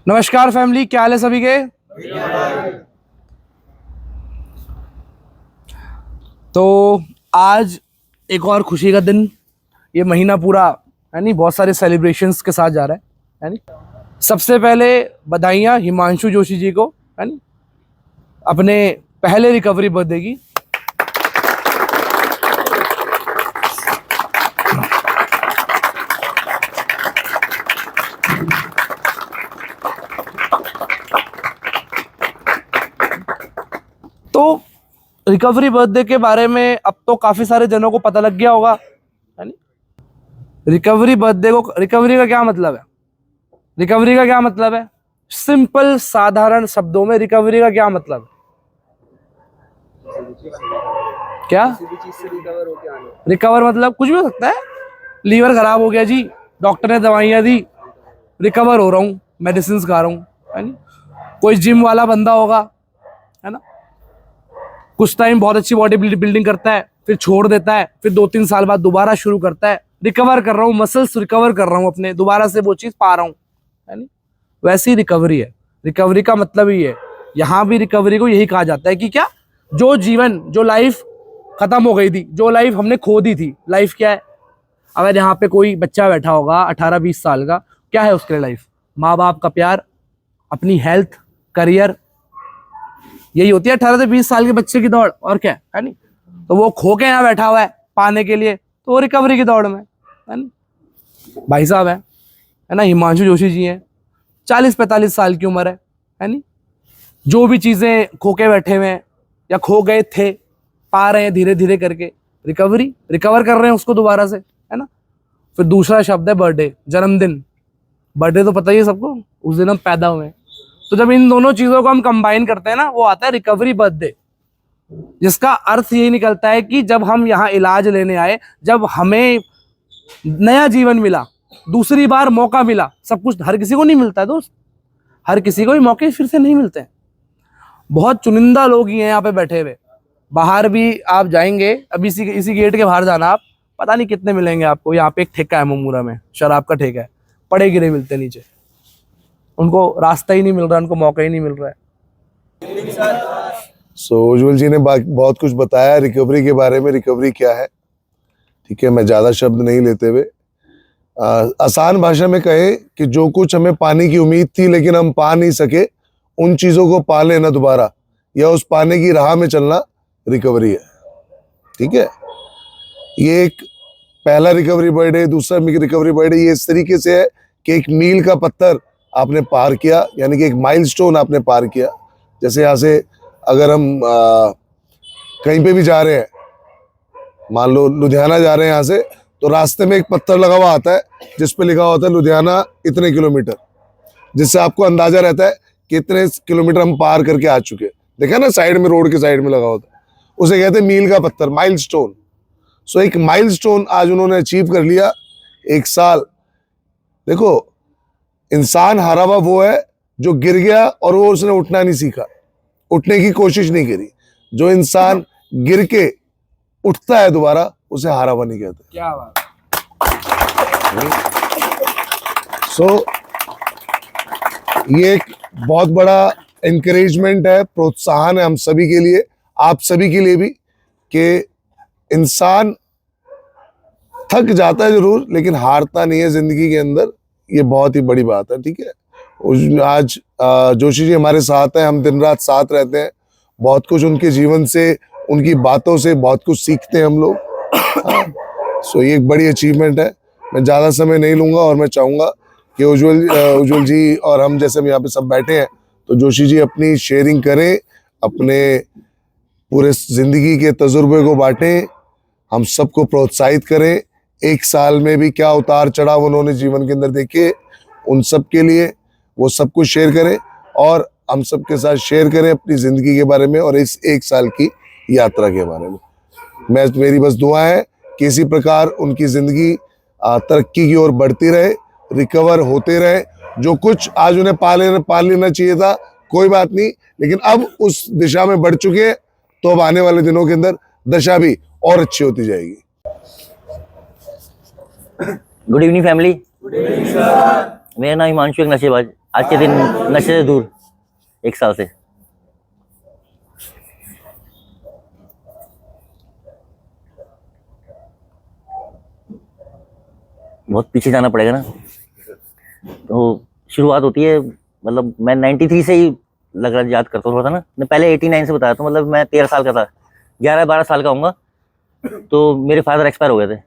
नमस्कार फैमिली, क्या हाल है सभी के। तो आज एक और खुशी का दिन, ये महीना पूरा है नहीं, बहुत सारे सेलिब्रेशंस के साथ जा रहा है नहीं। सबसे पहले बधाइयाँ हिमांशु जोशी जी को है नहीं, अपने पहले रिकवरी बर्थडे की। तो रिकवरी बर्थडे के बारे में अब तो काफी सारे जनों को पता लग गया होगा है नहीं। रिकवरी बर्थडे को, रिकवरी का क्या मतलब है? रिकवरी का क्या मतलब है? सिंपल साधारण शब्दों में रिकवरी का क्या मतलब है? क्या किसी भी चीज से रिकवर होके आना। रिकवर मतलब कुछ भी हो सकता है। लीवर खराब हो गया जी, डॉक्टर ने दवाइयां दी, रिकवर हो रहा हूँ, मेडिसिन खा रहा हूँ है नहीं। कोई जिम वाला बंदा होगा है ना, कुछ टाइम बहुत अच्छी बॉडी बिल्डिंग करता है, फिर छोड़ देता है, फिर 2-3 साल बाद दोबारा शुरू करता है, रिकवर कर रहा हूँ, मसल्स रिकवर कर रहा हूँ अपने, दोबारा से वो चीज पा रहा हूँ है नहीं। वैसी रिकवरी है। रिकवरी का मतलब ही है, यहाँ भी रिकवरी को यही कहा जाता है कि क्या, जो जीवन, जो लाइफ खत्म हो गई थी, जो लाइफ हमने खो दी थी, लाइफ क्या है? अगर यहाँ पे कोई बच्चा बैठा होगा 18-20 साल का, क्या है उसके लिए लाइफ? माँ बाप का प्यार, अपनी हेल्थ, करियर, यही होती है 18 से 20 साल के बच्चे की दौड़, और क्या है नहीं। तो वो खो के यहाँ बैठा हुआ है पाने के लिए, तो वो रिकवरी की दौड़ में है नहीं। भाई साहब है ना, हिमांशु जोशी जी हैं, 40-45 साल की उम्र है नहीं। जो भी चीजें खो के बैठे हुए हैं या खो गए थे, पा रहे हैं धीरे धीरे करके, रिकवरी, रिकवर कर रहे हैं उसको दोबारा से है ना। फिर दूसरा शब्द है बर्थडे, जन्मदिन। बर्थडे तो पता ही है सबको, उस दिन हम पैदा हुए हैं। तो जब इन दोनों चीजों को हम कंबाइन करते हैं ना, वो आता है रिकवरी बर्थडे, जिसका अर्थ यही निकलता है कि जब हम यहाँ इलाज लेने आए, जब हमें नया जीवन मिला, दूसरी बार मौका मिला, सब कुछ हर किसी को नहीं मिलता है दोस्त, हर किसी को ही मौके फिर से नहीं मिलते हैं। बहुत चुनिंदा लोग ही हैं यहाँ पे बैठे हुए। बाहर भी आप जाएंगे, अभी इसी गेट के बाहर जाना आप, पता नहीं कितने मिलेंगे आपको। यहाँ पे एक ठेका है ममूरा में, शराब का ठेका है, पड़े गिरे मिलते नीचे, उनको रास्ता ही नहीं मिल रहा, उनको मौका ही नहीं मिल रहा है। उज्ज्वल जी ने बहुत कुछ बताया रिकवरी के बारे में, रिकवरी क्या है। ठीक है, मैं ज्यादा शब्द नहीं लेते हुए आसान भाषा में कहे कि जो कुछ हमें पाने की उम्मीद थी लेकिन हम पा नहीं सके, उन चीजों को पा लेना दोबारा, या उस पाने की राह में चलना, रिकवरी है। ठीक है, ये एक पहला रिकवरी बर्थडे, दूसरा रिकवरी बर्थडे, ये इस तरीके से है कि एक मील का पत्थर आपने पार किया, यानी कि एक माइलस्टोन आपने पार किया। जैसे यहाँ से अगर हम कहीं पे भी जा रहे हैं, मान लो लुधियाना जा रहे हैं यहाँ से, तो रास्ते में एक पत्थर लगा हुआ आता है जिस पे लिखा होता है लुधियाना इतने किलोमीटर, जिससे आपको अंदाजा रहता है कि इतने किलोमीटर हम पार करके आ चुके हैं। देखा ना, साइड में, रोड के साइड में लगा होता है, उसे कहते हैं मील का पत्थर, माइलस्टोन। सो एक माइलस्टोन आज उन्होंने अचीव कर लिया, 1 साल। देखो, इंसान हारा हुआ वो है जो गिर गया और वो उसने उठना नहीं सीखा, उठने की कोशिश नहीं करी। जो इंसान गिर के उठता है दोबारा, उसे हारा हुआ नहीं कहते। क्या बात। ये एक बहुत बड़ा एनकरेजमेंट है, प्रोत्साहन है हम सभी के लिए, आप सभी के लिए भी, कि इंसान थक जाता है जरूर लेकिन हारता नहीं है जिंदगी के अंदर। ये बहुत ही बड़ी बात है। ठीक है, आज जोशी जी हमारे साथ हैं, हम दिन रात साथ रहते हैं, बहुत कुछ उनके जीवन से, उनकी बातों से बहुत कुछ सीखते हैं हम लोग। सो ये एक बड़ी अचीवमेंट है। मैं ज़्यादा समय नहीं लूँगा और मैं चाहूँगा कि उज्ज्वल जी और हम जैसे हम यहाँ पे सब बैठे हैं, तो जोशी जी अपनी शेयरिंग करें, अपने पूरे ज़िंदगी के तजुर्बे को बांटें, हम सबको प्रोत्साहित करें। 1 साल में भी क्या उतार चढ़ाव उन्होंने जीवन के अंदर देखे, उन सब के लिए वो सब कुछ शेयर करें और हम सब के साथ शेयर करें अपनी ज़िंदगी के बारे में और इस 1 साल की यात्रा के बारे में। मेरी बस दुआ है कि इसी प्रकार उनकी ज़िंदगी तरक्की की ओर बढ़ती रहे, रिकवर होते रहे। जो कुछ आज उन्हें पा लेना चाहिए था, कोई बात नहीं, लेकिन अब उस दिशा में बढ़ चुके हैं, तो अब आने वाले दिनों के अंदर दशा भी और अच्छी होती जाएगी। Good evening family. Good evening sir. मेरा नाम हिमांशु नशेबाज। आज के दिन नशे से दूर 1 साल से। बहुत पीछे जाना पड़ेगा ना। तो शुरुआत होती है, मतलब मैं 93 से ही लग रहा याद करता था ना, मैं पहले 89 से बताया था, मतलब मैं 13 साल का था, 11-12 साल का होऊंगा तो मेरे फादर एक्सपायर हो गए थे।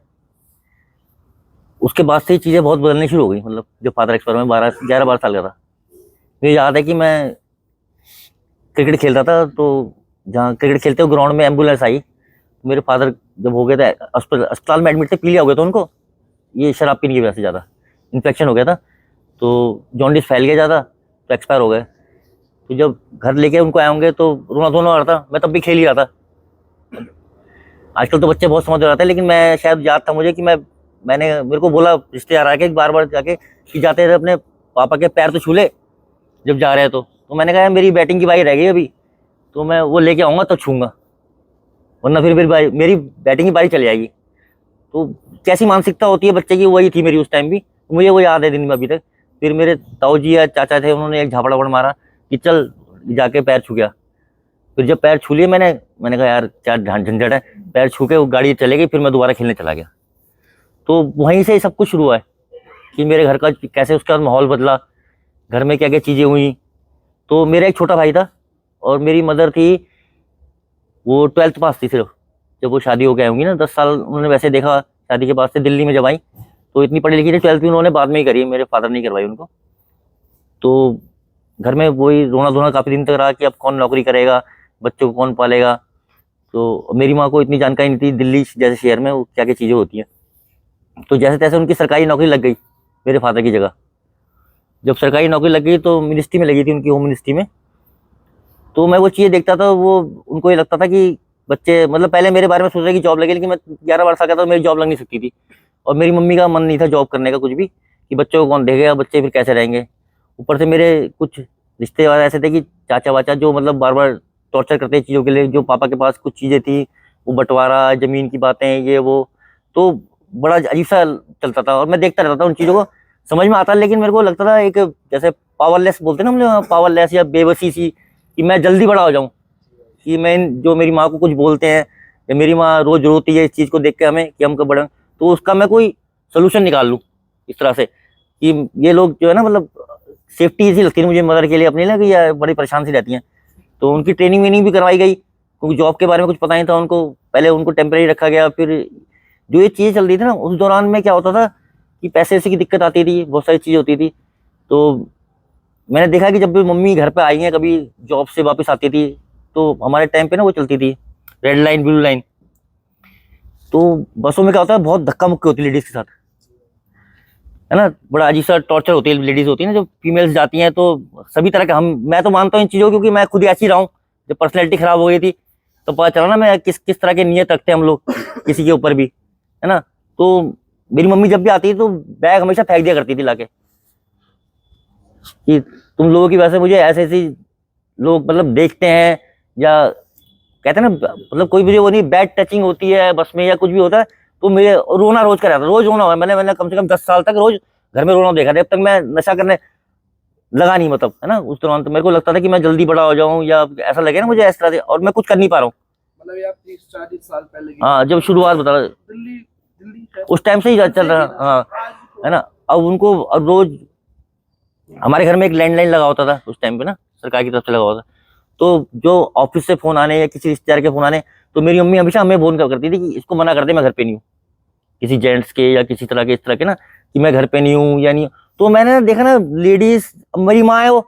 उसके बाद से ही चीज़ें बहुत बदलनी शुरू हो गई, मतलब जब फादर एक्सपायर हुए 11-12 साल का था। मुझे याद है कि मैं क्रिकेट खेलता था, तो जहाँ क्रिकेट खेलते हुए ग्राउंड में एम्बुलेंस आई, तो मेरे फादर जब हो गए थे अस्पताल में एडमिट थे, पीलिया हो गया था उनको, ये शराब पीने की वजह से ज़्यादा इन्फेक्शन हो गया था, तो जॉन्डिस फैल गया ज़्यादा, तो एक्सपायर हो गए। तो जब घर लेके उनको आए होंगे तो रोना धोना आ रहा था, मैं तब भी खेल ही रहा था। आजकल तो बच्चे बहुत समझ रहे थे, लेकिन मैं शायद याद था मुझे कि मेरे को बोला रिश्तेदार आके बार बार जाके कि जाते थे अपने पापा के पैर तो छू ले जब जा रहे हैं। तो मैंने कहा मेरी बैटिंग की बारी रह गई अभी, तो मैं वो लेके आऊँगा तो छूँगा, वरना फिर मेरी बैटिंग की बारी चली जाएगी। तो कैसी मानसिकता होती है बच्चे की, वही थी मेरी उस टाइम भी, मुझे वो याद है दिन में अभी तक। फिर मेरे ताऊ जी या चाचा थे, उन्होंने एक झापड़ वापड़ मारा कि चल जाके पैर छू गया। फिर जब पैर छू लिए मैंने कहा यार क्या झंझट है, पैर छू के वो गाड़ी चले गई, फिर मैं दोबारा खेलने चला गया। तो वहीं से सब कुछ शुरू हुआ है कि मेरे घर का कैसे उसका माहौल बदला, घर में क्या क्या चीज़ें हुई। तो मेरा एक छोटा भाई था और मेरी मदर थी, वो 12th पास थी सिर्फ, जब वो शादी हो गई होंगी ना, 10 साल उन्होंने वैसे देखा शादी के बाद से, दिल्ली में जब आई तो इतनी पढ़ी लिखी थी, 12th भी उन्होंने बाद में ही करी, मेरे फादर नहीं करवाई उनको। तो घर में वही रोना धोना काफ़ी दिन तक रहा कि अब कौन नौकरी करेगा, बच्चों को कौन पालेगा। तो मेरी माँ को इतनी जानकारी नहीं थी दिल्ली जैसे शहर में वो क्या क्या चीज़ें होती हैं। तो जैसे तैसे उनकी सरकारी नौकरी लग गई मेरे फादर की जगह। जब सरकारी नौकरी लग गई तो मिनिस्ट्री में लगी थी, उनकी होम मिनिस्ट्री में। तो मैं वो चीज़ें देखता था, वो उनको ये लगता था कि बच्चे, मतलब पहले मेरे बारे में सोच रहे कि जॉब लगे, लेकिन मैं 11-12 साल का था, मेरी जॉब लग नहीं सकती थी। और मेरी मम्मी का मन नहीं था जॉब करने का कुछ भी, कि बच्चों को कौन देखेगा, बच्चे फिर कैसे रहेंगे। ऊपर से मेरे कुछ रिश्तेदार ऐसे थे कि चाचा वाचा जो मतलब बार बार टॉर्चर करते चीज़ों के लिए, जो पापा के पास कुछ चीज़ें थी, वो बंटवारा, जमीन की बातें, ये वो, तो बड़ा अजीब सा चलता था। और मैं देखता रहता था उन चीज़ों को, समझ में आता, लेकिन मेरे को लगता था एक जैसे पावरलेस बोलते हैं ना हम लोग, पावरलेस या बेबसी सी, कि मैं जल्दी बड़ा हो जाऊँ, कि मैं जो मेरी माँ को कुछ बोलते हैं या मेरी माँ रोज रोती है इस चीज़ को देख के हमें कि हम कब बड़ा, तो उसका मैं कोई सोल्यूशन निकाल लूँ इस तरह से, कि ये लोग जो है ना, मतलब सेफ्टी इसी लगती है मुझे मदर के लिए अपनी ना, कि यार बड़ी परेशान सी रहती हैं। तो उनकी ट्रेनिंग वेनिंग भी करवाई गई, क्योंकि जॉब के बारे में कुछ पता नहीं था उनको, पहले उनको टेम्परेरी रखा गया। फिर जो ये चीज़ें चल रही थी ना, उस दौरान में क्या होता था कि पैसे की दिक्कत आती थी, बहुत सारी चीज़ होती थी। तो मैंने देखा कि जब भी मम्मी घर पे आई हैं, कभी जॉब से वापस आती थी, तो हमारे टाइम पे ना वो चलती थी रेड लाइन ब्लू लाइन। तो बसों में क्या होता है, बहुत धक्का मुक्की होती है लेडीज़ के साथ, है ना, बड़ा अजीब सा टॉर्चर होती है, लेडीज़ होती है ना, जब फीमेल्स जाती हैं तो सभी तरह के, मैं तो मानता हूँ इन चीज़ों को, क्योंकि मैं खुद ही ऐसी रहा हूँ। जब पर्सनैलिटी खराब हो गई थी तो पता चला ना मैं किस किस तरह के नियत रखते हैं हम लोग किसी के ऊपर भी, है ना। तो मेरी मम्मी जब भी आती थी तो बैग हमेशा फेंक दिया करती थी लाके, कि तुम लोगों की वजह से मुझे ऐसे ऐसी लोग मतलब देखते हैं, या कहते हैं ना, मतलब कोई मुझे वो नहीं, बैड टचिंग होती है बस में या कुछ भी होता है, तो मुझे रोना रोज का रहता, रोज रोना हुआ मैंने कम से कम 10 साल तक रोज घर में रोना देखा था, जब तक मैं नशा करने लगा नहीं, मतलब, है ना। उस दौरान तो मेरे को लगता था कि मैं जल्दी बड़ा हो जाऊं, या ऐसा लगे ना मुझे इस तरह से, और मैं कुछ कर नहीं पा रहा हूँ। मतलब ये आप 30-40 साल पहले की हाँ, जब शुरुआत बता रहा, दिल्ली दिल्ली है। उस टाइम से ही चल रहा। हाँ, है ना। अब उनको अब रोज हमारे घर में एक लैंडलाइन लगा होता था उस टाइम पे ना, सरकार की तरफ से लगा होता था, तो जो ऑफिस से फोन आने या किसी रिश्तेदार के फोन आने, तो मेरी मम्मी हमेशा हमें फोन करती थी कि इसको मना कर दे, मैं घर पे नहीं हूँ, किसी जेंट्स के या किसी तरह के इस तरह के ना, कि मैं घर पे नहीं हूँ या नहीं हूँ। तो मैंने देखा ना, लेडीज, मेरी माँ है वो,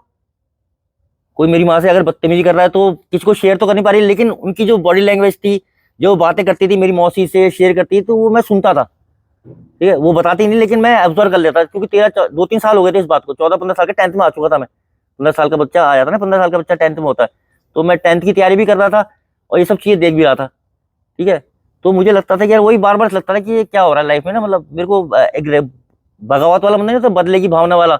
कोई मेरी माँ से अगर बदतमीजी कर रहा है तो किसी को शेयर तो कर नहीं पा रही, लेकिन उनकी जो बॉडी लैंग्वेज थी, जो बातें करती थी मेरी मौसी से शेयर करती थी, तो वो मैं सुनता था। ठीक है, वो बताती नहीं, लेकिन मैं ऑब्जर्व कर लेता, क्योंकि 2-3 साल हो गए थे इस बात को, 14-15 साल के 10th में आ चुका था मैं। 15 साल का बच्चा आ जाता ना, 15 साल का बच्चा 10th में होता है, तो मैं 10th की तैयारी भी कर रहा था और ये सब चीजें देख भी रहा था। ठीक है, तो मुझे लगता था कि यार वही बार बार लगता था कि ये क्या हो रहा है लाइफ में ना, मतलब मेरे को एक बगावत वाला, मतलब बदले की भावना वाला,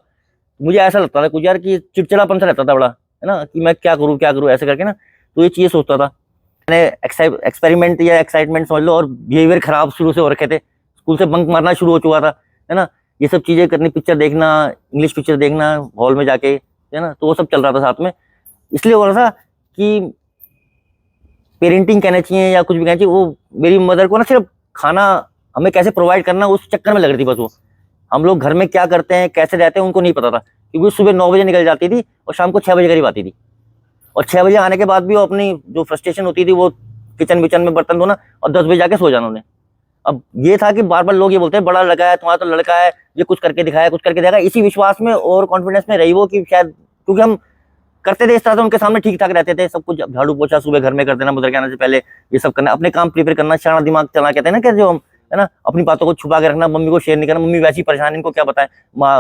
मुझे ऐसा लगता था कुछ यार, कि चिड़चिड़ापन सा रहता था बड़ा, है ना, कि मैं क्या करूँ ऐसे करके ना। तो ये चीजें सोचता था मैंने, एक्सपेरिमेंट या एक्साइटमेंट समझ लो, और बिहेवियर खराब शुरू से हो रखे थे, स्कूल से बंक मारना शुरू हो चुका था, है ना, ये सब चीजें करनी, पिक्चर देखना, इंग्लिश पिक्चर देखना हॉल में जाके, है ना, तो वो सब चल रहा था साथ में। इसलिए हो रहा था कि पेरेंटिंग कहना चाहिए या कुछ भी कहना चाहिए, वो मेरी मदर को ना सिर्फ खाना हमें कैसे प्रोवाइड करना उस चक्कर में लग रही थी बस। वो हम लोग घर में क्या करते हैं, कैसे रहते हैं, उनको नहीं पता था, क्योंकि सुबह 9 बजे निकल जाती थी और शाम को 6 बजे करीब आती थी। और 6 बजे आने के बाद भी वो अपनी जो फ्रस्ट्रेशन होती थी वो किचन विचन में बर्तन धोना और 10 बजे जाके सो जाना उन्हें। अब ये था कि बार बार लोग ये बोलते हैं बड़ा लड़का है तुम्हारा, तो लड़का है, ये कुछ करके दिखाया, कुछ करके दिखाया, इसी विश्वास में और कॉन्फिडेंस में रही वो कि शायद, क्योंकि हम करते थे इस तरह से, उनके सामने ठीक ठाक रहते थे, सब कुछ झाड़ू पोछा सुबह घर में कर देना, मदर के आने से पहले ये सब करना, अपने काम प्रिपेयर करना, शाना दिमाग चला, कहते हैं ना, कैसे हम, है ना, अपनी बातों को छुपा के रखना, मम्मी को शेयर नहीं करना, मम्मी वैसी परेशान, इनको क्या बताएं,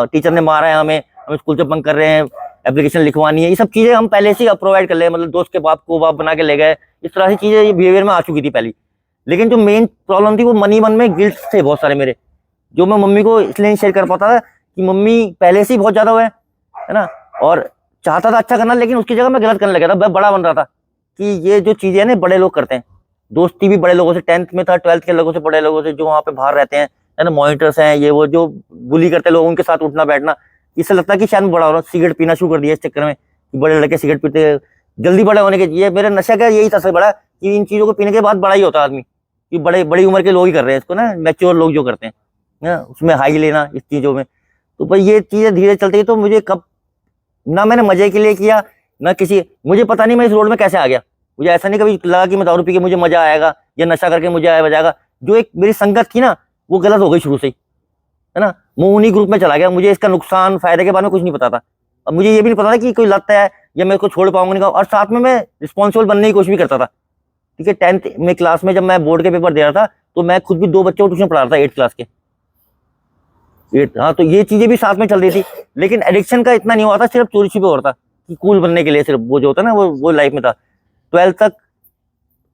टीचर ने मारा है हमें, हम स्कूल से बंक कर रहे हैं, एप्लीकेशन लिखवानी है, ये सब चीजें हम पहले से प्रोवाइड कर ले, मतलब दोस्त के बाप को बाप बना के ले गए, इस तरह की चीजें ये बिहेवियर में आ चुकी थी पहली। लेकिन जो मेन प्रॉब्लम थी वो मन ही मन में गिल्ट थे बहुत सारे मेरे, जो मैं मम्मी को इसलिए नहीं शेयर कर पाता था कि मम्मी पहले से ही बहुत ज्यादा हुआ है ना, और चाहता था अच्छा करना, लेकिन उसकी जगह मैं गलत करने लगा था, मैं बड़ा बन रहा था कि ये जो चीजें है ना बड़े लोग करते हैं, दोस्ती भी बड़े लोगों से, 10th में था, 12th के लोगों से, बड़े लोगों से जो वहाँ पे बाहर रहते हैं, है ना, मॉनिटर्स हैं, ये वो जो बुली करते लोग, उनके साथ उठना बैठना, इससे लगता है कि शायद बड़ा हो रहा हूँ। सिगरेट पीना शुरू कर दिया इस चक्कर में कि बड़े लड़के सिगरेट पीते, जल्दी बड़े होने के, ये मेरा नशा का यही था सबसे बड़ा, कि इन चीजों को पीने के बाद बड़ा ही होता है आदमी, कि बड़ी उम्र के लोग ही कर रहे हैं इसको ना, मैच्योर लोग जो करते हैं ना, उसमें हाई लेना इस चीजों में। तो भाई ये चीजें धीरे चलती है, तो मुझे कब ना मैंने मजे के लिए किया ना किसी, मुझे पता नहीं मैं इस रोड में कैसे आ गया, मुझे ऐसा नहीं कभी लगा कि मैं दारू पी के मुझे मजा आएगा या नशा करके मुझे आया बजाएगा। जो एक मेरी संगत थी ना वो गलत हो गई शुरू से ही, है ना, मैं उन्हीं ग्रुप में चला गया, मुझे इसका नुकसान फायदे के बारे में कुछ नहीं पता था। अब मुझे ये भी नहीं पता था कि कोई लत है या मैं इसको छोड़ पाऊंगा नहीं, और साथ में मैं रिस्पॉन्सिबल बनने की कोशिश भी करता था। ठीक है, 10th में क्लास में जब मैं बोर्ड के पेपर दे रहा था तो मैं खुद भी 2 बच्चों को ट्यूशन पढ़ा रहा था 8th क्लास के, 8, हाँ, तो ये चीजें भी साथ में चल रही थी। लेकिन एडिक्शन का इतना नहीं हुआ था, सिर्फ चोरी छिपे हो रहा था कि कूल बनने के लिए, सिर्फ वो जो होता है ना वो लाइफ में था। 12th तक,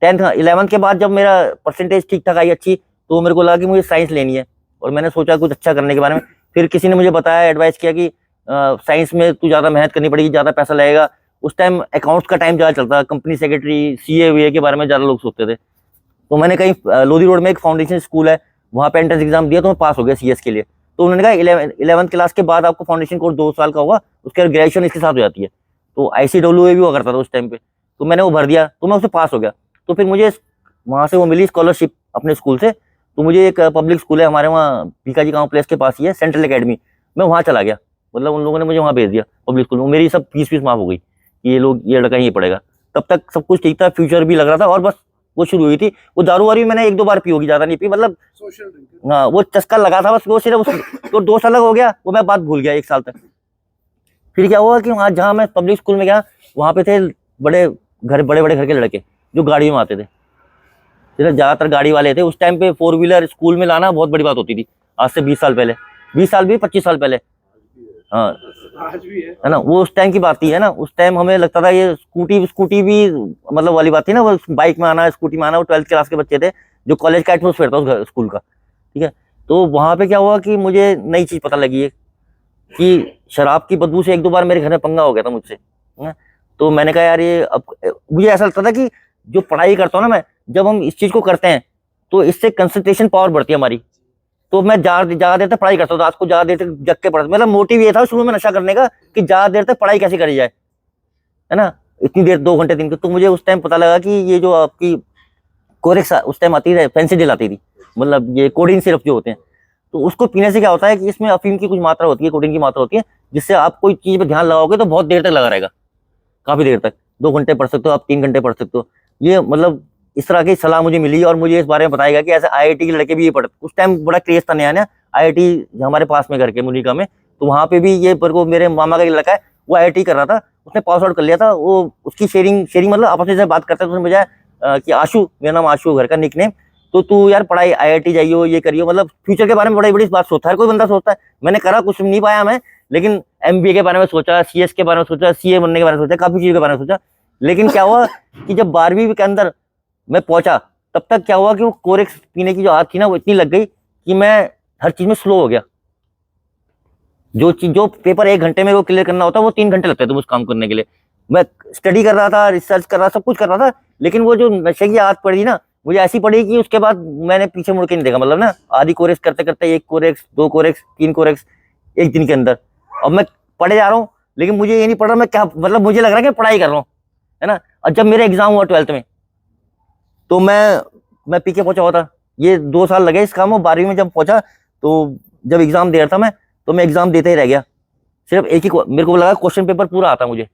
10th 11th के बाद जब मेरा परसेंटेज ठीक ठाक आई अच्छी, तो मेरे को लगा कि मुझे साइंस लेनी है, और मैंने सोचा कुछ अच्छा करने के बारे में। फिर किसी ने मुझे बताया, एडवाइस किया कि साइंस में तू ज़्यादा मेहनत करनी पड़ेगी, ज़्यादा पैसा लगेगा। उस टाइम अकाउंट्स का टाइम ज़्यादा चलता, कंपनी सेक्रेटरी, सीए वीए के बारे में ज़्यादा लोग सोचते थे। तो मैंने कहीं लोधी रोड में एक फाउंडेशन स्कूल है, वहाँ पे एंट्रेंस एग्जाम दिया तो मैं पास हो गया सीएस के लिए। तो उन्होंने कहा 11th क्लास के बाद आपको फाउंडेशन कोर्स 2 साल का होगा, उसके बाद ग्रेजुएशन इसके साथ हो जाती है। तो ICWA भी हुआ करता था उस टाइम पे, तो मैंने वो भर दिया, तो मैं उससे पास हो गया। तो फिर मुझे वहाँ से वो मिली स्कॉलरशिप अपने स्कूल से। तो मुझे एक पब्लिक स्कूल है हमारे वहाँ भीखाजी गांव प्लेस के पास ही है, सेंट्रल एकेडमी, मैं वहाँ चला गया। मतलब उन लोगों ने मुझे वहाँ भेज दिया पब्लिक स्कूल में, मेरी सब फीस माफ हो गई, ये लड़का ही पढ़ेगा। तब तक सब कुछ ठीक था, फ्यूचर भी लग रहा था, और बस वो शुरू हुई थी। वो दारू वारी मैंने 1-2 बार पी होगी, ज्यादा नहीं पी, मतलब हाँ वो चस्का लगा था बस, वो सिर्फ तो 2 साल हो गया, वो मैं बात भूल गया 1 साल तक। फिर क्या हुआ कि वहाँ जहाँ मैं पब्लिक स्कूल में गया, वहाँ पे थे बड़े बड़े घर के लड़के जो गाड़ियों में आते थे, ज्यादातर गाड़ी वाले थे। उस टाइम पे 4 व्हीलर स्कूल में लाना बहुत बड़ी बात होती थी, आज से 20 साल पहले, 20 साल भी 25 साल पहले, हाँ आज भी है ना, वो उस टाइम की बात थी, है ना। उस टाइम हमें लगता था ये स्कूटी भी मतलब वाली बात थी ना, वो बाइक में आना, स्कूटी में आना। वो 12th क्लास के बच्चे थे, जो कॉलेज का एटमोसफेयर था उस स्कूल का, ठीक है। तो वहाँ पे क्या हुआ कि मुझे नई चीज पता लगी है कि शराब की बदबू से 1-2 बार मेरे घर में पंगा हो गया था मुझसे, है? तो मैंने कहा यार ये, अब मुझे ऐसा लगता था कि जो पढ़ाई करता हूँ ना मैं, जब हम इस चीज को करते हैं तो इससे कंसंट्रेशन पावर बढ़ती है हमारी। तो मैं ज्यादा देर तक पढ़ाई करता हूँ, रात को ज्यादा देर तक जग के पढ़ता, मतलब मोटिव ये था शुरू में नशा करने का कि ज्यादा देर तक पढ़ाई कैसे करी जाए, है ना, इतनी देर 2 घंटे 3 घंटे। तो मुझे उस टाइम पता लगा कि ये जो आपकी कोरेक्स उस टाइम आती है, फेंसिडिल आती थी, मतलब ये कोडीन सिरप जो होते हैं, तो उसको पीने से क्या होता है कि इसमें अफीम की कुछ मात्रा होती है, कोडीन की मात्रा होती है, जिससे आप कोई चीज पे ध्यान लगाओगे तो बहुत देर तक लगा रहेगा, काफी देर तक, 2 घंटे पढ़ सकते हो आप, 3 घंटे पढ़ सकते हो। ये मतलब इस तरह की सलाह मुझे मिली, और मुझे इस बारे में बताया गया कि ऐसे IIT के लड़के भी ये पढ़ते। उस टाइम बड़ा क्रेज था नया नया, IIT हमारे पास में करके मुनिका में, तो वहाँ पे भी ये पर को मेरे मामा का लड़का है, वो IIT कर रहा था, उसने पास आउट कर लिया था। वो उसकी शेयरिंग मतलब आपस में बात करता है, तो उसने मुझे कि आशु, मेरा नाम आशु घर का निक नेम, तो तू यार पढ़ाई IIT जाइयो, ये करियो, मतलब फ्यूचर के बारे में बड़ी बड़ी बात सोचता है, हर कोई बंदा सोचता है। मैंने करा कुछ नहीं पाया मैं, लेकिन MBA के बारे में सोचा, CS के बारे में सोचा, CA बनने के बारे में सोचा, काफी चीजों के बारे में सोचा। लेकिन क्या हुआ कि जब 12वीं के अंदर मैं पहुंचा, तब तक क्या हुआ कि वो कोरेक्स पीने की जो आदत थी ना, वो इतनी लग गई कि मैं हर चीज में स्लो हो गया। जो पेपर 1 घंटे में वो क्लियर करना होता, वो 3 घंटे लगते थे उस काम करने के लिए। मैं स्टडी कर रहा था, रिसर्च कर रहा था, सब कुछ कर रहा था, लेकिन वो जो नशे की आदत पड़ी ना, मुझे ऐसी पड़ी कि उसके बाद मैंने पीछे मुड़ के नहीं देखा। मतलब ना आधी कोरेक्स करते करते 1 कोरेक्स 2 कोरेक्स 3 कोरेक्स एक दिन के अंदर। अब मैं पढ़े जा रहा हूँ, लेकिन मुझे ये नहीं पढ़ रहा मैं क्या, मतलब मुझे लग रहा है कि पढ़ाई कर रहा हूँ, है ना। और जब मेरा एग्जाम हुआ 12th में, तो मैं पीके पहुंचा हुआ था। ये 2 साल लगे इस काम में। 12वीं में जब पहुंचा, तो जब एग्जाम दे रहा था मैं, तो मैं एग्जाम देते ही रह गया। सिर्फ एक ही मेरे को लगा क्वेश्चन पेपर पूरा आता मुझे,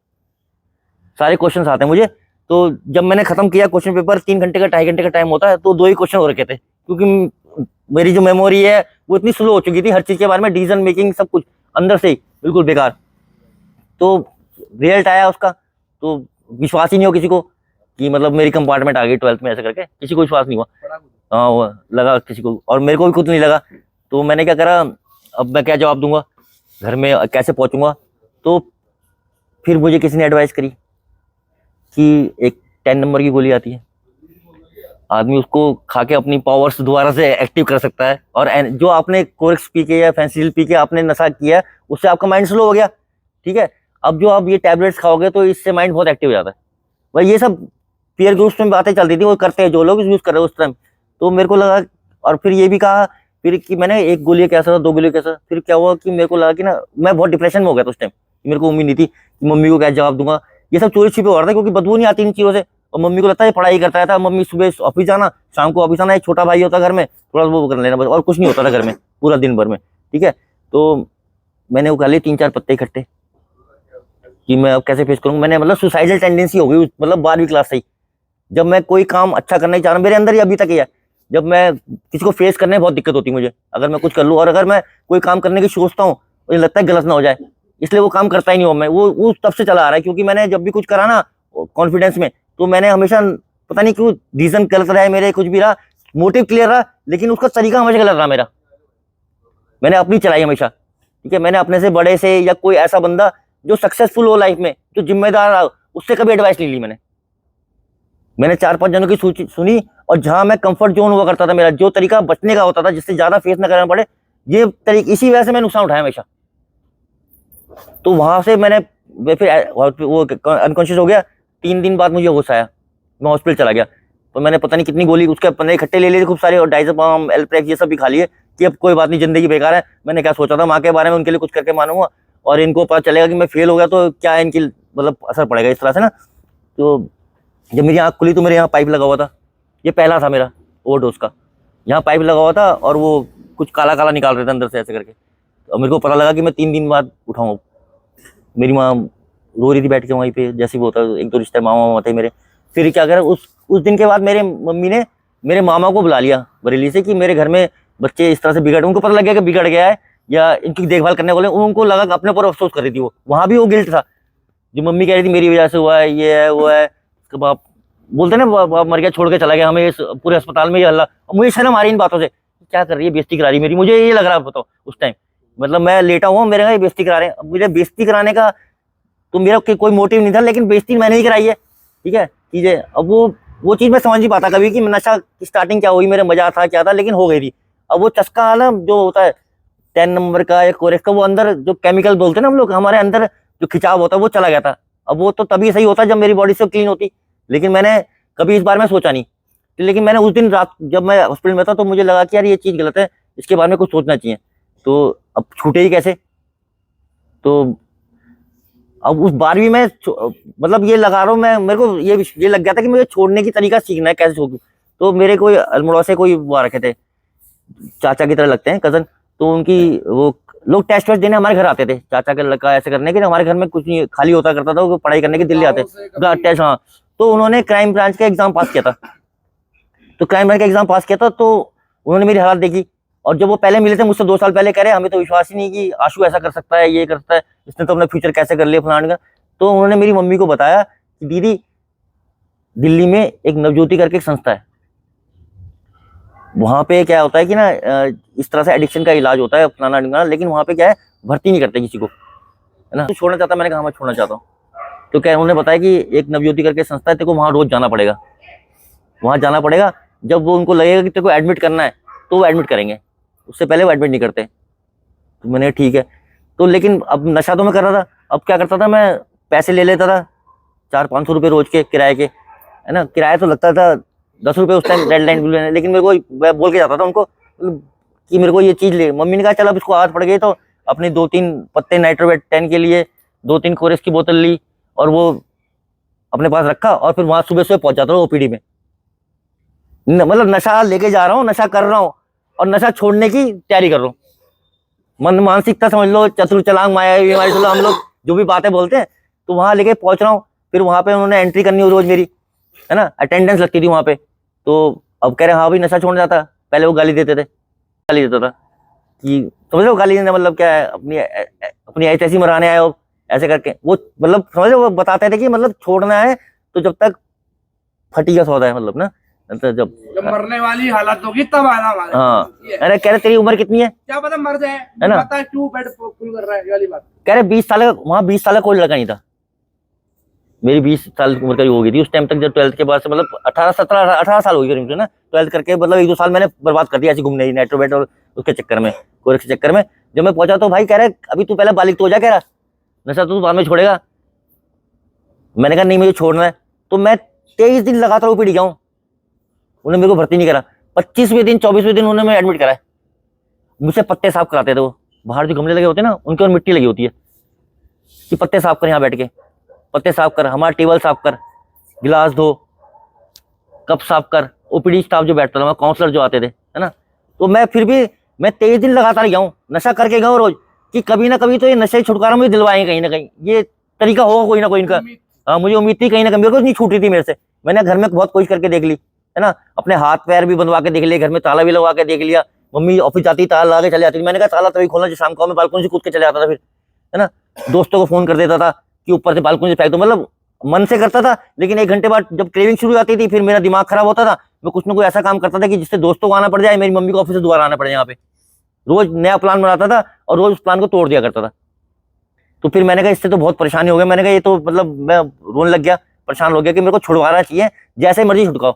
सारे क्वेश्चन आते हैं मुझे। तो जब मैंने खत्म किया क्वेश्चन पेपर, 3 घंटे का 2.5 घंटे का टाइम होता है, तो 2 ही क्वेश्चन हो रखे थे, क्योंकि मेरी जो मेमोरी है वो इतनी स्लो हो चुकी थी, हर चीज के बारे में डिसीजन मेकिंग सब कुछ अंदर से ही बिल्कुल बेकार। तो रिजल्ट आया उसका, तो विश्वास ही नहीं हो किसी को कि मतलब मेरी कंपार्टमेंट आ गई 12th में, ऐसे करके किसी को विश्वास नहीं हुआ। हाँ, वो लगा किसी को, और मेरे को भी खुद नहीं लगा। तो मैंने क्या करा, अब मैं क्या जवाब दूंगा, घर में कैसे पहुंचूंगा। तो फिर मुझे किसी ने एडवाइस करी कि एक 10 नंबर की गोली आती है, आदमी उसको खा के अपनी पावर्स दोबारा से एक्टिव कर सकता है। और जो आपने कोरेक्स पी के या फेंसिल पी के आपने नशा किया, उससे आपका माइंड स्लो हो गया, ठीक है। अब जो आप ये टैबलेट्स खाओगे, तो इससे माइंड बहुत एक्टिव हो जाता है। भाई ये सब पीयर ग्रुप्स में बातें चलती थी, वो करते हैं जो लोग यूज कर रहे हैं उस टाइम। तो मेरे को लगा, और फिर ये भी कहा फिर कि मैंने 1 गोली कैसा था, 2 गोली कैसा। फिर क्या हुआ कि मेरे को लगा कि ना मैं बहुत डिप्रेशन में हो गया था उस टाइम। मेरे को उम्मीद नहीं थी कि मम्मी को क्या जवाब दूंगा। ये सब चोरी छिपे हो रहा था, क्योंकि बदबू नहीं आती इन चीजों से। और मम्मी को लगता है पढ़ाई करता था, मम्मी सुबह ऑफिस जाना, शाम को ऑफिस आना, एक छोटा भाई होता घर में, थोड़ा वो कर लेना बस, और कुछ नहीं होता था घर में पूरा दिन भर में, ठीक है। तो मैंने वो कर लिए 3-4 पत्ते इकट्ठे कि मैं अब कैसे फेस करूँ। मैंने मतलब सुसाइडल टेंडेंसी हो गई, मतलब 12वीं क्लास से ही। जब मैं कोई काम अच्छा करना ही चाह रहा हूँ, मेरे अंदर ही अभी तक ही है, जब मैं किसी को फेस करने में बहुत दिक्कत होती है मुझे। अगर मैं कुछ कर लूँ, और अगर मैं कोई काम करने की सोचता हूँ, मुझे लगता है गलत ना हो जाए, इसलिए वो काम करता ही नहीं हूँ मैं। वो तब से चला आ रहा है, क्योंकि मैंने जब भी कुछ करा ना कॉन्फिडेंस में, तो मैंने हमेशा पता नहीं क्यों रीजन गलत रहा है मेरे, कुछ भी रहा, मोटिव क्लियर रहा, लेकिन उसका तरीका हमेशा गलत रहा मेरा। मैंने अपनी चलाई हमेशा, ठीक है। मैंने अपने से बड़े से या कोई ऐसा बंदा जो सक्सेसफुल हो लाइफ में, जो जिम्मेदार रहा, उससे कभी एडवाइस नहीं ली मैंने 4-5 जनों की सुनी, और जहां मैं कंफर्ट जोन हुआ करता था, मेरा जो तरीका बचने का होता था, जिससे ज्यादा फेस ना करना पड़े, ये तरीके, इसी वजह से मैं नुकसान उठाया हमेशा। तो वहां से मैं फिर वो अनकॉन्शियस हो गया। 3 दिन बाद मुझे होश आया, मैं हॉस्पिटल चला गया। तो मैंने पता नहीं कितनी गोली उसके 15 इकट्ठे ले लिए खूब सारे, और डाइज़ेपाम, एल्प्रेक्स, ये सब भी खा लिए कि अब कोई बात नहीं, जिंदगी बेकार है। मैंने क्या सोचा था माँ के बारे में, उनके लिए कुछ करके मानूंगा, और इनको पता चलेगा कि मैं फेल हो गया तो क्या इनकी मतलब असर पड़ेगा, इस तरह से ना। तो जब मेरी आँख खुली, तो मेरे यहाँ पाइप लगा हुआ था, ये पहला था मेरा ओवरडोज का। यहाँ पाइप लगा हुआ था, और वो कुछ काला काला निकाल रहे थे अंदर से ऐसे करके। और मेरे को पता लगा कि मैं 3 दिन बाद उठाऊँ। मेरी माँ रो रही थी बैठ के वहीं पे, जैसे वो होता है, 1-2 रिश्ते मामा थे मेरे। फिर क्या करा, उस दिन के बाद मेरे मम्मी ने मेरे मामा को बुला लिया बरेली से, कि मेरे घर में बच्चे इस तरह से बिगड़, उनको पता लग गया कि बिगड़ गया है, या इनकी देखभाल करने वाले, उनको लगा कि अपने ऊपर अफसोस कर रही थी वो। वहाँ भी वो गिल्ट था, जो मम्मी कह रही थी मेरी वजह से हुआ है, ये है वो है। उसके बाप बोलते ना, बाप मर गया, छोड़ के चला गया हमें इस पूरे अस्पताल में, ये हल्ला। और मुझे शर्म आ रही इन बातों से, क्या कर रही है, बेइज्जती करा रही मेरी, मुझे ये लग रहा है। बताओ उस टाइम, मतलब मैं लेटा हुआ, मेरे यहाँ बेइज्जती करा रहे हैं। अब मुझे बेइज्जती कराने का तो मेरा कोई मोटिव नहीं था, लेकिन बेइज्जती मैंने ही कराई है, ठीक है चीजें। अब वो चीज मैं समझ नहीं पाता कभी कि नशा की स्टार्टिंग क्या हुई, मेरे मजा था क्या था, लेकिन हो गई थी। अब वो चस्का ना जो होता है 10 नंबर का या कोरेक्स का, वो अंदर जो केमिकल बोलते हैं ना हम लोग, हमारे अंदर जो खिंचाव होता है, वो चला गया था। अब वो तो तभी सही होता जब मेरी बॉडी से क्लीन होती, लेकिन मैंने कभी इस बारे में सोचा नहीं। लेकिन मैंने उस दिन रात जब मैं हॉस्पिटल में था, तो मुझे लगा कि यार ये चीज गलत है, इसके बारे में कुछ सोचना चाहिए। तो अब छूटे ही कैसे। तो अब उस 12वीं में मतलब ये लगा रहा हूँ मैं, मेरे को ये लग गया था कि मुझे छोड़ने की तरीका सीखना है, कैसे छोड़ूं। तो मेरे कोई अल्मोड़ा से कोई वो आ रखे थे, चाचा की तरह लगते हैं, कजन। तो उनकी वो लोग टेस्ट वेस्ट देने हमारे घर आते थे, चाचा के लड़का ऐसे करने के। हमारे घर में कुछ नहीं खाली होता करता था, वो पढ़ाई करने के दिल्ली आते टेस्ट। हाँ, तो उन्होंने क्राइम ब्रांच का एग्जाम पास किया था। तो क्राइम ब्रांच का एग्जाम पास किया था, तो उन्होंने मेरी हालत देखी। और जब वो पहले मिले थे मुझसे 2 साल पहले, कह रहे हमें तो विश्वास ही नहीं कि आशु ऐसा कर सकता है, ये कर सकता है, इसने तो अपना फ्यूचर कैसे कर लिया फलाने का। तो उन्होंने मेरी मम्मी को बताया कि दीदी, दिल्ली में एक नवज्योति करके एक संस्था है, वहां पे क्या होता है कि ना इस तरह से एडिक्शन का इलाज होता है फलाना ढिमकाना, लेकिन वहां पे क्या है, भर्ती नहीं करते किसी को, है ना। तो छोड़ना चाहता, मैंने कहा मैं छोड़ना चाहता हूँ। तो क्या उन्होंने बताया कि एक नवज्योति करके संस्था है, तेरे को वहां रोज जाना पड़ेगा, वहां जाना पड़ेगा। जब वो उनको लगेगा कि तेरे को एडमिट करना है, तो वो एडमिट करेंगे, उससे पहले वो एडमिट नहीं करते। तो मैंने ठीक है। तो लेकिन अब नशा तो मैं कर रहा था। अब क्या करता था, मैं पैसे ले लेता था 400-500 रुपये रोज के किराए के, है ना। किराया तो लगता था 10 रुपए उस टाइम डेडलाइन भी लेने, लेकिन मेरे को मैं बोल के जाता था उनको कि मेरे को ये चीज ले। मम्मी ने कहा चल अब इसको आदत पड़ गई तो अपने 2-3 पत्ते नाइट्रोवेट 10 के लिए 2-3 कोरेस की बोतल ली और वो अपने पास रखा और फिर वहां सुबह सुबह पहुंच जाता हूँ ओपीडी में। मतलब नशा लेके जा रहा हूँ, नशा कर रहा हूँ और नशा छोड़ने की तैयारी कर रहा हूँ। मन मानसिकता समझ लो, चतुर चलांग माया बीमारी, चलो हम लोग जो भी बातें बोलते हैं, तो वहां लेके पहुंच रहा हूँ। फिर वहां पे उन्होंने एंट्री करनी हो रोज मेरी, है ना, अटेंडेंस लगती थी वहां पे। तो अब कह रहे हाँ भाई नशा छोड़ जाता। पहले वो गाली देते थे, गाली देता था कि समझ लो गाली देना मतलब क्या है, अपनी ऐसी मराने आए हो ऐसे करके। वो मतलब समझ लो वो बताते थे कि मतलब छोड़ना है तो जब तक फटी का सौदा है, मतलब ना, तो जब मरने वाली हालत होगी तब आना हमारे। हाँ, अरे कह रहे तेरी उम्र कितनी है, क्या पता मर जाए, है ना, पता है क्यों बेड फुल कर रहा है, ये वाली बात। कह रहे 20 साल का, वहां 20 साल का कोई लड़का नहीं था। मेरी 20 साल उम्र करीब हो गई थी उस टाइम तक, जब 12th के बाद से, मतलब 18 साल हो गई मुझे ना 12th करके। मतलब 1-2 साल मैंने बर्बाद कर दिया ऐसे घूमने, नाइट्रोवेट और उसके चक्कर में, कोरेक्स के चक्कर में। जब मैं पहुंचा तो भाई कह रहे अभी तू पहले बालिग तो हो जा, कह रहा नशा तो तू बाद में छोड़ेगा। मैंने कहा नहीं मुझे छोड़ना है। तो मैं 23 दिन लगातार ओपीडी गया हूँ, उन्होंने मेरे को भर्ती नहीं करा। 25वें दिन 24वें दिन उन्होंने मैं एडमिट करा। मुझसे पत्ते साफ कराते थे वो, बाहर जो गमले लगे होते हैं ना उनके और मिट्टी लगी होती है कि पत्ते साफ कर, यहाँ बैठ के पत्ते साफ कर, हमारा टेबल साफ कर, गिलास धो, कप साफ कर। ओपीडी स्टाफ जो बैठता था, काउंसलर जो आते थे, है ना। तो मैं फिर भी मैं 23 दिन लगातार गया हूँ, नशा करके गया हूँ रोज, कि कभी ना कभी तो ये नशे छुटकारा मुझे दिलवाएंगे कहीं ना कहीं, ये तरीका होगा कोई ना कोई इनका। हाँ, मुझे उम्मीद थी कहीं ना कहीं, मेरे को नहीं छूट रही थी मेरे से। मैंने घर में बहुत कोशिश करके देख ली, है ना, अपने हाथ पैर भी बंधवा के देख लिए, घर में ताला भी लगवा के देख लिया। मम्मी ऑफिस जाती ताला लगा के चले जाती थी। मैंने कहा ताला तभी खोलना जो शाम को मैं बालकनी से कूद के चले जाता था फिर, है ना। दोस्तों को फोन कर देता था कि ऊपर से बालकनी से फेंक दो, मतलब मन से करता था। लेकिन 1 घंटे बाद जब क्रेविंग शुरू होती थी फिर मेरा दिमाग खराब होता था। मैं कुछ ना कुछ ऐसा काम करता था कि जिससे दोस्तों को आना पड़ जाए, मेरी मम्मी को ऑफिस से दोबारा आना पड़े। यहाँ पे रोज नया प्लान बनाता था और रोज उस प्लान को तोड़ दिया करता था। तो फिर मैंने कहा इससे तो बहुत परेशानी हो गया। मैंने कहा ये तो मतलब मैं रोने लग गया, परेशान हो गया कि मेरे को छुड़वाना चाहिए, जैसे मर्जी छुटकाओ।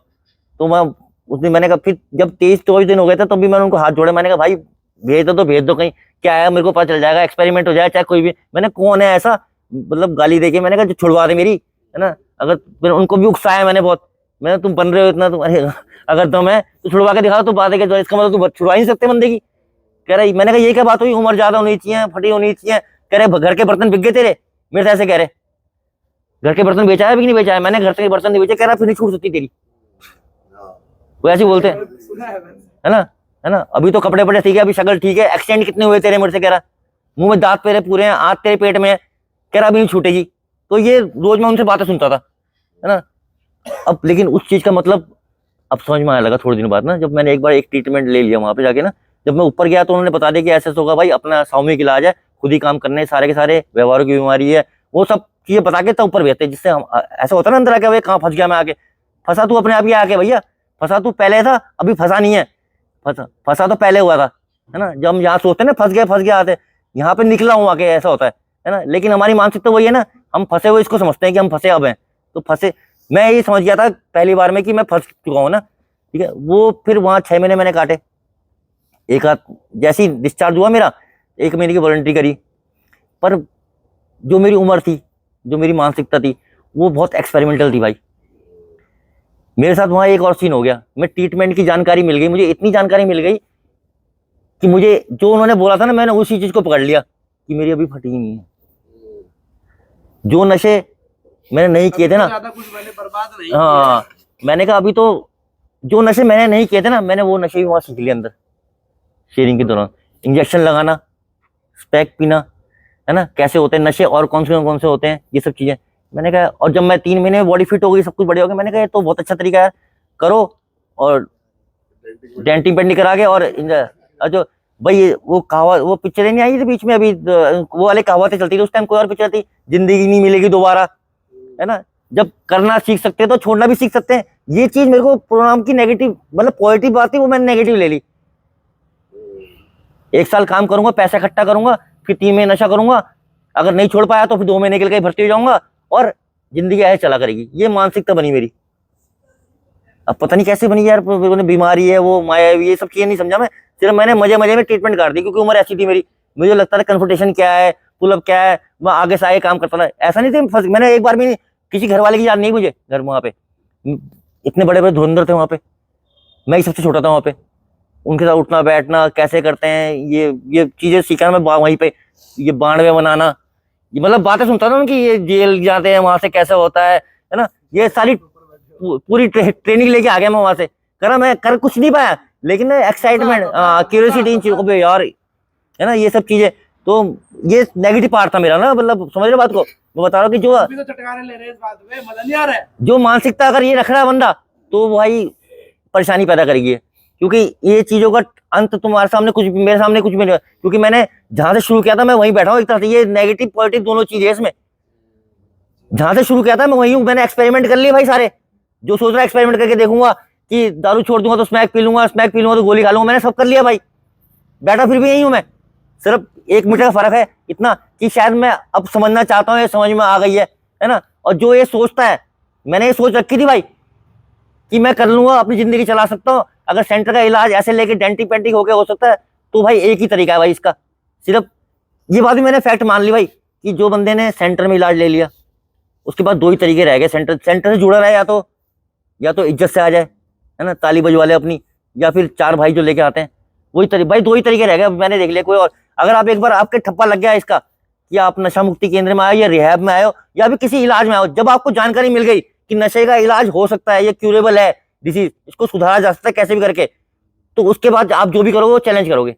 तो मैं उस दिन मैंने कहा, फिर जब 23-24 दिन हो गए थे तब भी मैंने उनको हाथ जोड़े। मैंने कहा भाई भेज दो तो भेज दो, कहीं क्या है मेरे को पता चल जाएगा, एक्सपेरिमेंट हो जाए चाहे कोई भी। मैंने कौन है ऐसा मतलब गाली देके, मैंने कहा जो छुड़वा दे मेरी, है ना। अगर फिर उनको भी उकसाया मैंने बहुत, मैंने तुम बन रहे हो इतना, तुम अरे अगर तुम है तो छुड़वा के दिखाओ, तो बात है कि इसका मतलब तुम छुड़वा ही नहीं सकते बंदे की। कह रहे मैंने कहा ये क्या बात हुई, उम्र ज्यादा होनी चाहिए, फटी होनी चाहिए। कह रहे घर के बर्तन बिक गए तेरे, मेरे से ऐसे कह रहे घर के बर्तन बेचा है भी नहीं बेचा है। मैंने घर से बर्तन नहीं बेचे। कह रहा फिर नहीं छूट सकती तेरी, वो ऐसे बोलते हैं, है ना, है ना। अभी तो कपड़े बड़े ठीक है, अभी शक्ल ठीक है, एक्सीडेंट कितने हुए तेरे, मेरे से कह रहा मुंह में दांत तेरे पूरे हैं, आंत तेरे पेट में है, कह रहा अभी नहीं छूटेगी। तो ये रोज मैं उनसे बातें सुनता था, है ना। अब लेकिन उस चीज का मतलब अब समझ में आने लगा थोड़े दिनों बाद ना, जब मैंने एक बार एक ट्रीटमेंट ले लिया वहां पे जाके ना। जब मैं ऊपर गया तो उन्होंने बता दिया कि ऐसे होगा भाई, अपना सामूहिक इलाज है, खुद ही काम करने, सारे के सारे व्यवहारों की बीमारी है, वो सब चीजें बता के तब ऊपर भेजते, जिससे हम ऐसा होता है ना अंदर आके भाई कहाँ फंस गया मैं आके। फंसा तू अपने आप ही आके भैया, फंसा तू पहले था, अभी फंसा नहीं है। फंसा तो पहले हुआ था, है ना। जब हम यहाँ सोचते हैं ना फंस गया आते, यहाँ पे निकला हूँ आके, ऐसा होता है ना। लेकिन हमारी मानसिकता वही है ना, हम फंसे हुए इसको समझते हैं कि हम फंसे अब हैं। तो फंसे, मैं ये समझ गया था पहली बार में कि मैं फंस चुका हूँ ना, ठीक है। वो फिर वहाँ 6 महीने मैंने काटे। एक हाथ जैसे ही डिस्चार्ज हुआ मेरा, 1 महीने की वॉलंटरी करी। पर जो मेरी उम्र थी, जो मेरी मानसिकता थी, वो बहुत एक्सपेरिमेंटल थी भाई। मेरे साथ वहां एक और सीन हो गया। मैं ट्रीटमेंट की जानकारी मिल गई, मुझे इतनी जानकारी मिल गई कि मुझे जो उन्होंने बोला था ना, मैंने उसी चीज को पकड़ लिया कि मेरी अभी फटी ही नहीं है। जो नशे मैंने नहीं किए थे ना, कुछ मैंने बर्बाद नहीं, हाँ, मैंने कहा अभी तो जो नशे मैंने नहीं किए थे ना, मैंने वो नशे भी वहां सीख लिए अंदर। शेयरिंग के दौरान इंजेक्शन लगाना, स्पेक पीना, है ना, कैसे होते हैं नशे और कौन से होते हैं, ये सब चीजें मैंने कहा। और जब मैं 3 महीने में बॉडी फिट हो गई, सब कुछ बढ़िया हो गया, मैंने कहा ये तो बहुत अच्छा तरीका है, करो। और डेंटिंग पेंटिंग करा के और जो भाई वो कहावत, वो पिक्चरें नहीं आई थी बीच में अभी, वो वाले कहावतें चलती थी उस टाइम। कोई और पिक्चर थी, जिंदगी नहीं मिलेगी दोबारा, है ना। जब करना सीख सकते हैं तो छोड़ना भी सीख सकते हैं। ये चीज मेरे को प्रोग्राम की नेगेटिव, मतलब पॉजिटिव बात थी, वो मैंने नेगेटिव ले ली। 1 साल काम करूंगा, पैसा इकट्ठा करूंगा, फिर 3 महीने नशा करूंगा, अगर नहीं छोड़ पाया तो फिर 2 महीने के लिए भर्ती हो जाऊंगा और जिंदगी ऐसे चला करेगी। ये मानसिकता बनी मेरी। अब पता नहीं कैसे बनी यार, बीमारी है वो, माया, ये सब चीजें नहीं समझा मैं। सिर्फ मैंने मजे मजे में ट्रीटमेंट कर दी, क्योंकि उम्र ऐसी थी मेरी। मुझे लगता था कन्फर्टेशन क्या है, पुलअप क्या है, मैं आगे से आगे काम करता था। ऐसा नहीं था मैंने एक बार भी नहीं, किसी घर वाले की याद नहीं मुझे घर वहां पे। इतने बड़े बड़े धुरंधर थे वहाँ पे, मैं ही सबसे छोटा था वहाँ पे। उनके साथ उठना बैठना कैसे करते हैं, ये चीजें सीखा मैं वहीं पे। ये बाणवे बनाना, ये मतलब बातें सुनता था उनकी, ये जेल जाते हैं वहां से कैसे होता है ना, ये सारी पूरी ट्रेनिंग लेके आ गया मैं वहां से। करा मैं कर कुछ नहीं पाया, लेकिन एक्साइटमेंट, क्यूरियोसिटी इन चीजों पे यार, है ना, ये सब चीजें। तो ये नेगेटिव पार्ट था मेरा ना, मतलब समझ रहे हो बात को। मैं बता रहा हूँ कि जो अभी तो चटकारे ले रहे हैं इस बात में, मजा नहीं आ रहा है। जो मानसिकता अगर ये रख रहा है बंदा, तो भाई परेशानी पैदा करेगी, क्योंकि ये चीजों का अंत तुम्हारे सामने कुछ, मेरे सामने कुछ भी नहीं है, क्योंकि मैंने जहां से शुरू किया था मैं वहीं बैठा हूँ एक तरह से। ये नेगेटिव पॉजिटिव दोनों चीजें है इसमें। जहां से शुरू किया था मैं वहीं हूँ, मैंने एक्सपेरिमेंट कर लिए भाई सारे। जो सोच रहा है एक्सपेरिमेंट करके देखूंगा कि दारू छोड़ दूंगा तो स्मैक पी लूंगा, स्मैक पी लूंगा तो गोली खा लूंगा, मैंने सब कर लिया भाई। बैठा फिर भी यही हूँ मैं। सिर्फ 1 मीटर का फर्क है इतना कि शायद मैं अब समझना चाहता हूँ, ये समझ में आ गई है ना। और जो ये सोचता है, मैंने ये सोच रखी थी भाई कि मैं कर लूंगा, अपनी जिंदगी चला सकता हूँ। अगर सेंटर का इलाज ऐसे लेके डेंटिक पेंटिक होके हो सकता है, तो भाई एक ही तरीका है भाई इसका, सिर्फ ये बात भी मैंने फैक्ट मान ली भाई, कि जो बंदे ने सेंटर में इलाज ले लिया, उसके बाद 2 ही तरीके रह गए सेंटर से जुड़ा रहे, या तो इज्जत से आ जाए, है ना, ताली बजवा ले अपनी, या फिर 4 भाई जो लेके आते हैं, वही तरीके भाई, 2 ही तरीके रह गए मैंने देख लिया। कोई और अगर आप एक बार आपके ठप्पा लग गया इसका, कि आप नशा मुक्ति केंद्र में आए या रिहैब में आए हो या भी किसी इलाज में आए हो, जब आपको जानकारी मिल गई कि नशे का इलाज हो सकता है, ये क्यूरेबल है डिसीज, इसको सुधारा जा सकता है कैसे भी करके, तो उसके बाद आप जो भी करोगे वो चैलेंज करोगे।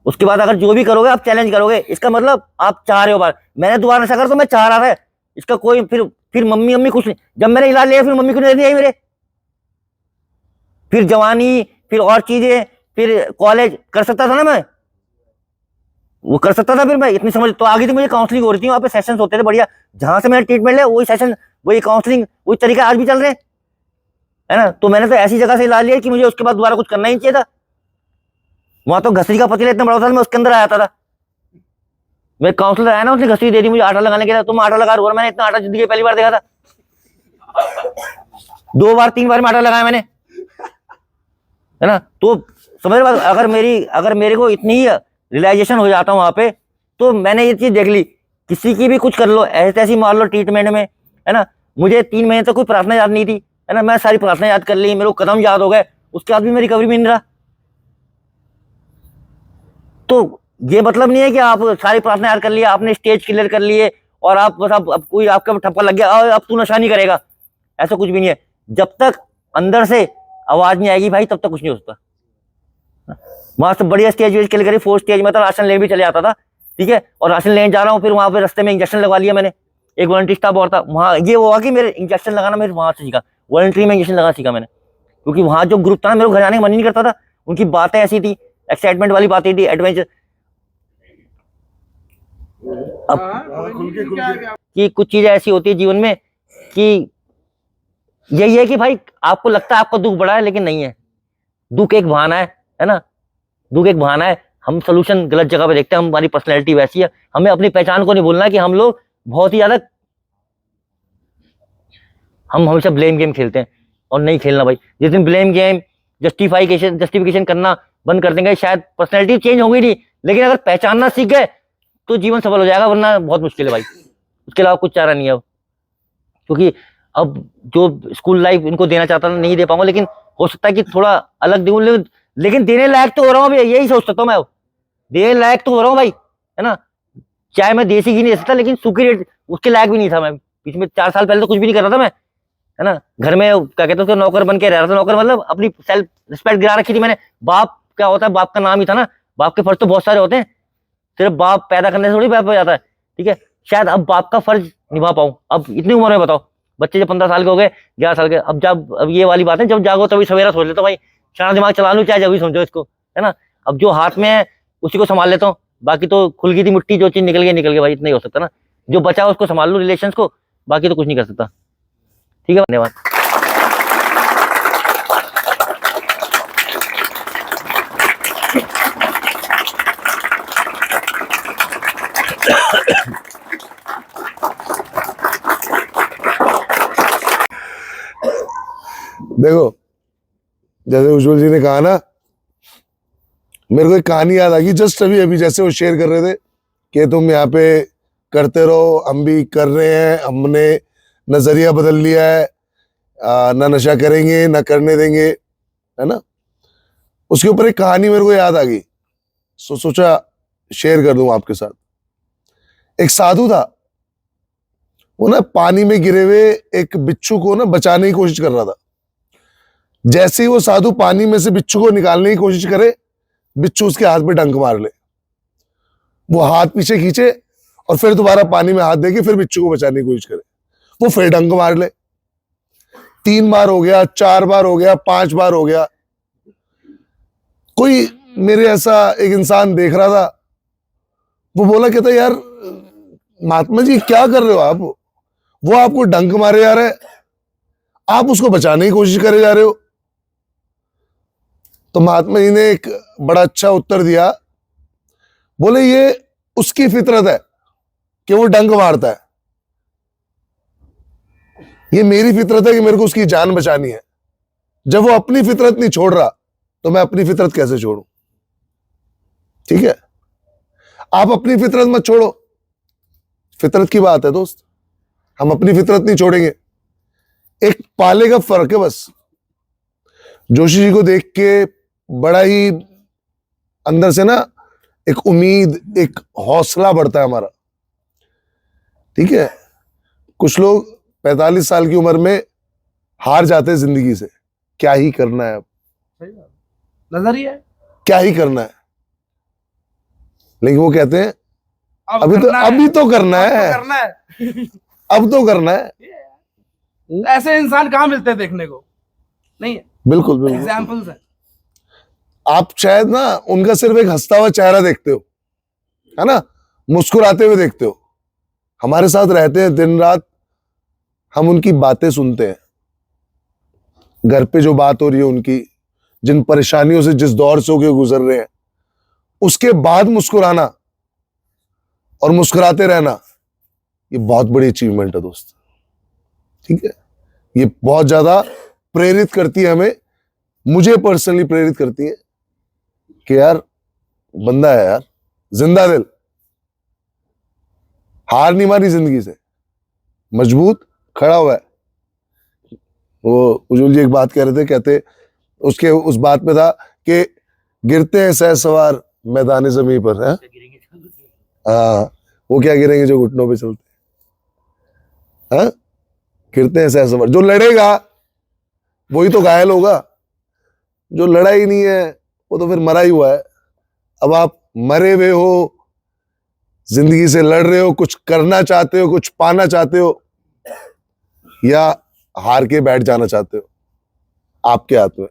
उसके बाद अगर जो भी करोगे आप चैलेंज करोगे, इसका मतलब आप चाह रहे हो बार मैंने दोबारा नशा कर, तो मैं चाह रहा था इसका कोई, फिर मम्मी कुछ नहीं। जब मैंने इलाज लिया फिर मम्मी को नहीं आई मेरे, फिर जवानी, फिर और चीजें, फिर कॉलेज कर सकता था ना मैं, वो कर सकता था। फिर मैं इतनी समझ तो आ गई थी, मुझे काउंसलिंग हो रही थी वहां पे, सेशंस होते थे बढ़िया, जहां से मैंने ट्रीटमेंट लिया वही सेशन, वही काउंसलिंग, वही तरीका आज भी चल रहे हैं, है ना। तो मैंने तो ऐसी जगह से इलाज लिया कि मुझे उसके बाद दोबारा कुछ करना ही नहीं चाहिए था। वहां तो घसरी का पतीला इतना बड़ा था, मैं उसके अंदर आया था। मेरे काउंसलर आया ना, उसने घसरी दे दी मुझे आटा लगाने के लिए, तुम आटा लगा रहे हो, मैंने इतना आटा जिंदगी पहली बार देखा था। 2 बार 3 बार में आटा लगाया मैंने, है ना। तो समझ रहे, अगर मेरे को इतनी ही रियलाइजेशन हो जाता वहां पे, तो मैंने ये चीज देख ली, किसी की भी कुछ कर लो, ऐसे ऐसी मार लो ट्रीटमेंट में, है ना। मुझे 3 महीने तक कोई प्रार्थना याद नहीं थी, है ना, मैं सारी प्रार्थना याद कर ली, मेरे को कदम याद हो गए, उसके बाद भी मैं रिकवरी में नहीं रहा। तो ये मतलब नहीं है कि आप सारी प्रार्थना याद कर लिया, आपने स्टेज क्लियर कर लिए और आप बस अब कोई आपका ठप्पा लग गया और अब तू नशा नहीं करेगा, ऐसा कुछ भी नहीं है। जब तक अंदर से आवाज नहीं आएगी भाई, तब तक कुछ नहीं हो सकता। वहां से बढ़िया स्टेज वेज क्लियर करी, 4 स्टेज में था, राशन लेने भी चले आता था, ठीक है। और राशन लेने जा रहा हूँ, फिर वहां पे रास्ते में इंजेक्शन लगवा लिया मैंने, एक वॉलंटरी स्टाफ और था वहां, ये हुआ कि मेरे इंजेक्शन लगाना मेरे वहां से सीखा, वॉलंटरी में इंजेक्शन लगा सीखा मैंने, क्योंकि वहां जो ग्रुप था ना, मेरे को घर जाने का मन ही नहीं करता था। उनकी बातें ऐसी थी, एक्साइटमेंट वाली बातें थी, एडवेंचर। अब कि कुछ चीजें ऐसी होती है जीवन में कि यही है कि भाई आपको लगता है आपका दुख बड़ा है, लेकिन नहीं है। दुख एक बहाना है ना, दुख एक बहाना है। हम सोल्यूशन गलत जगह पे देखते हैं, हमारी पर्सनैलिटी वैसी है। हमें अपनी पहचान को नहीं भूलना कि हम लोग बहुत ही ज्यादा, हम हमेशा ब्लेम गेम खेलते हैं, और नहीं खेलना भाई। जिस दिन ब्लेम गेम, जस्टिफिकेशन करना बंद कर देंगे, शायद पर्सनैलिटी चेंज होगी नहीं, लेकिन अगर पहचानना सीख गए तो जीवन सफल हो जाएगा, वरना बहुत मुश्किल है भाई। उसके अलावा कुछ चारा नहीं है अब, क्योंकि अब जो स्कूल लाइफ इनको देना चाहता था नहीं दे पाऊंगा, लेकिन हो सकता है कि थोड़ा अलग दूं, लेकिन देने लायक तो हो रहा हूँ अभी, यही सोच सकता हूँ मैं, देने लायक तो हो रहा हूँ भाई, है ना। चाहे मैं देसी घी नहीं दे सकता, लेकिन सूखी रेट उसके लायक भी नहीं था मैं। पिछले 4 साल पहले तो कुछ भी नहीं कर रहा था मैं, है ना। घर में क्या कहते हैं, नौकर बन के रह रहा था। नौकर मतलब अपनी सेल्फ रिस्पेक्ट गिरा रखी थी मैंने। बाप क्या होता है, बाप का नाम ही था ना, बाप के फर्ज तो बहुत सारे होते हैं, सिर्फ बाप पैदा करने से थोड़ी बाप हो जाता है, ठीक है। शायद अब बाप का फर्ज निभा पाऊं, अब इतनी उम्र में। बताओ, बच्चे जब 15 साल के हो गए, 11 साल के, अब ये वाली बात है, जब जागो तभी सवेरा सोच लेता हूं भाई, शाना दिमाग चला लूं, चाहे जब भी समझो इसको, है ना। अब जो हाथ में है उसी को संभाल लेता हूँ, बाकी तो खुल गई थी मिट्टी, जो चीज निकल गई भाई, इतना ही हो सकता ना। जो बचा उसको संभाल लूं, रिलेशंस को, बाकी तो कुछ नहीं कर सकता। ठीक है, धन्यवाद। देखो, जैसे उज्जवल जी ने कहा ना, मेरे को एक कहानी याद आ गई जस्ट अभी जैसे वो शेयर कर रहे थे कि तुम यहाँ पे करते रहो, हम भी कर रहे हैं, हमने नजरिया बदल लिया है, ना नशा करेंगे ना करने देंगे, है ना। उसके ऊपर एक कहानी मेरे को याद आ गई, सोचा शेयर कर दूं आपके साथ। एक साधु था, वो ना पानी में गिरे हुए एक बिच्छू को ना बचाने की कोशिश कर रहा था। जैसे ही वो साधु पानी में से बिच्छू को निकालने की कोशिश करे, बिच्छू उसके हाथ पे डंक मार ले। वो हाथ पीछे खींचे और फिर दोबारा पानी में हाथ देके फिर बिच्छू को बचाने की कोशिश करे, वो फिर डंक मार ले। 3 बार हो गया, 4 बार हो गया, 5 बार हो गया। कोई मेरे ऐसा एक इंसान देख रहा था, वो बोला, कहता यार महात्मा जी क्या कर रहे हो आप, वो आपको डंक मारे जा रहा है, आप उसको बचाने की कोशिश करे जा रहे हो। तो महात्मा जी ने एक बड़ा अच्छा उत्तर दिया, बोले ये उसकी फितरत है कि वो डंक मारता है, ये मेरी फितरत है कि मेरे को उसकी जान बचानी है। जब वो अपनी फितरत नहीं छोड़ रहा तो मैं अपनी फितरत कैसे छोड़ूं? ठीक है, आप अपनी फितरत मत छोड़ो, फितरत की बात है दोस्त, हम अपनी फितरत नहीं छोड़ेंगे। एक पाले का फर्क है बस। जोशी जी को देख के बड़ा ही अंदर से ना एक उम्मीद, एक हौसला बढ़ता है हमारा। ठीक है, कुछ लोग 45 साल की उम्र में हार जाते हैं जिंदगी से, क्या ही करना है अब, नजरिया है, क्या ही करना है। लेकिन वो कहते हैं अब अभी तो करना है, अभी तो करना अब तो है, करना है। अब तो करना है। ऐसे इंसान कहाँ मिलते हैं देखने को? नहीं है, बिल्कुल बिल्कुल। एग्जाम्पल्स है। आप शायद ना उनका सिर्फ एक हंसता हुआ चेहरा देखते हो, है ना, मुस्कुराते हुए देखते हो। हमारे साथ रहते हैं दिन रात, हम उनकी बातें सुनते हैं, घर पे जो बात हो रही है उनकी, जिन परेशानियों से जिस दौर से होके गुजर रहे हैं, उसके बाद मुस्कुराना और मुस्कुराते रहना, ये बहुत बड़ी अचीवमेंट है दोस्त। ठीक है, ये बहुत ज्यादा प्रेरित करती है हमें, मुझे पर्सनली प्रेरित करती है कि यार बंदा है यार, जिंदा दिल, हार नहीं मानी जिंदगी से, मजबूत खड़ा हुआ है। वो उज्जवल जी एक बात कह रहे थे, कहते उसके उस बात में था कि गिरते हैं सहसवार मैदान जमीन पर, है हाँ, वो क्या गिरेंगे जो घुटनों पे चलते, हाँ, गिरते हैं सहसवार। जो लड़ेगा वही तो घायल होगा, जो लड़ा ही नहीं है वो तो फिर मरा ही हुआ है। अब आप मरे हुए हो, जिंदगी से लड़ रहे हो, कुछ करना चाहते हो, कुछ पाना चाहते हो, या हार के बैठ जाना चाहते हो, आपके हाथ में।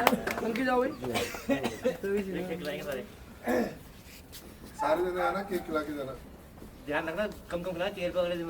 चल के जाओ भाई सारे जने आना केक खिला के जाना ध्यान रखना कम कम खिला चेयर पर अगले दिन